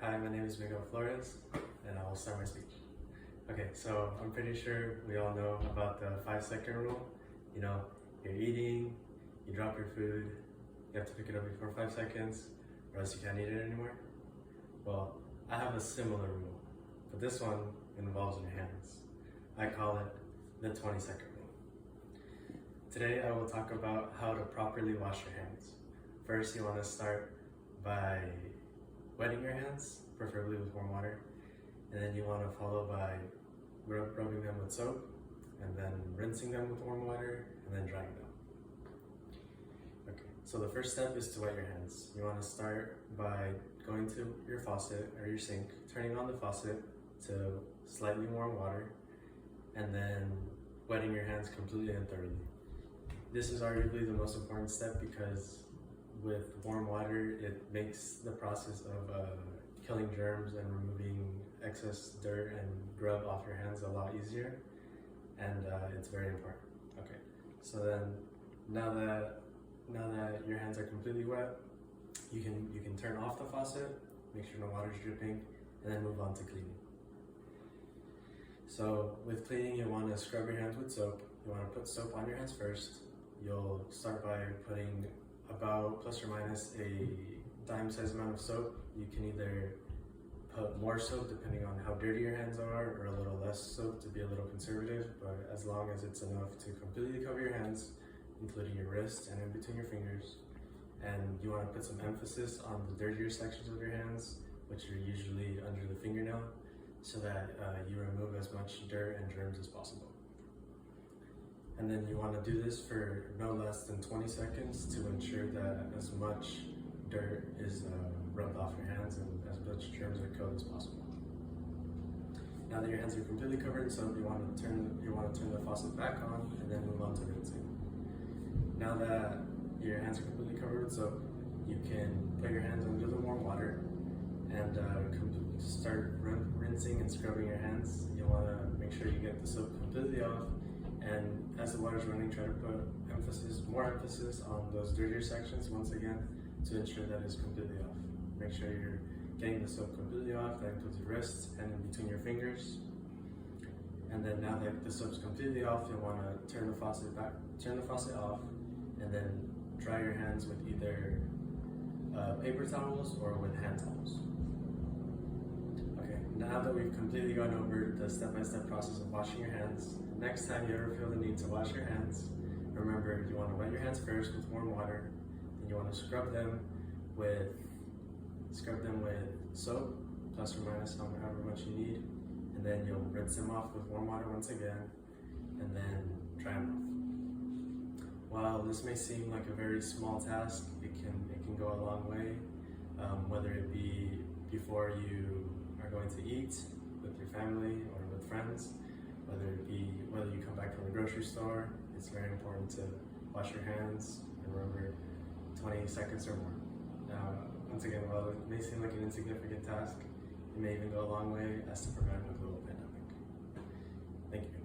Hi, my name is Miguel Flores, and I will start my speech. Okay, so I'm pretty sure we all know about the 5-second rule. You know, you're eating, you drop your food, you have to pick it up before 5 seconds, or else you can't eat it anymore. Well, I have a similar rule, but this one involves your hands. I call it the 20-second rule. Today I will talk about how to properly wash your hands. First, you want to start by wetting your hands, preferably with warm water, and then you want to follow by rubbing them with soap, and then rinsing them with warm water, and then drying them. Okay, so the first step is to wet your hands. You want to start by going to your faucet or your sink, turning on the faucet to slightly warm water, and then wetting your hands completely and thoroughly. This is arguably the most important step because with warm water, it makes the process of killing germs and removing excess dirt and grub off your hands a lot easier, and it's very important. Okay, so then now that your hands are completely wet, you can turn off the faucet, make sure no water is dripping, and then move on to cleaning. So with cleaning, you want to scrub your hands with soap. You want to put soap on your hands first. You'll start by putting about plus or minus a dime-sized amount of soap. You can either put more soap depending on how dirty your hands are, or a little less soap to be a little conservative, but as long as it's enough to completely cover your hands, including your wrists and in between your fingers. And you want to put some emphasis on the dirtier sections of your hands, which are usually under the fingernail, so that you remove as much dirt and germs as possible. And then you want to do this for no less than 20 seconds to ensure that as much dirt is rubbed off your hands and as much germs are killed as possible. Now that your hands are completely covered in soap, you want to turn the faucet back on and then move on to rinsing. Now that your hands are completely covered with soap, you can put your hands under the warm water and start rinsing and scrubbing your hands. You want to make sure you get the soap completely off, and as the water is running, try to put more emphasis on those dirtier sections once again to ensure that it's completely off. Make sure you're getting the soap completely off. That includes your wrists and in between your fingers. And then now that the soap's completely off, you'll want to turn the faucet off, and then dry your hands with either paper towels or with hand towels. Okay, now that we've completely gone over the step-by-step process of washing your hands, next time you ever feel the need to wash your hands, remember you want to wet your hands first with warm water, then you want to scrub them with soap, plus or minus however much you need, and then you'll rinse them off with warm water once again, and then dry them off. While this may seem like a very small task, it can go a long way, whether it be before you are going to eat with your family or with friends, whether you come back from the grocery store. It's very important to wash your hands and remember 20 seconds or more. Now, once again, while it may seem like an insignificant task, it may even go a long way as to prevent a global pandemic. Thank you.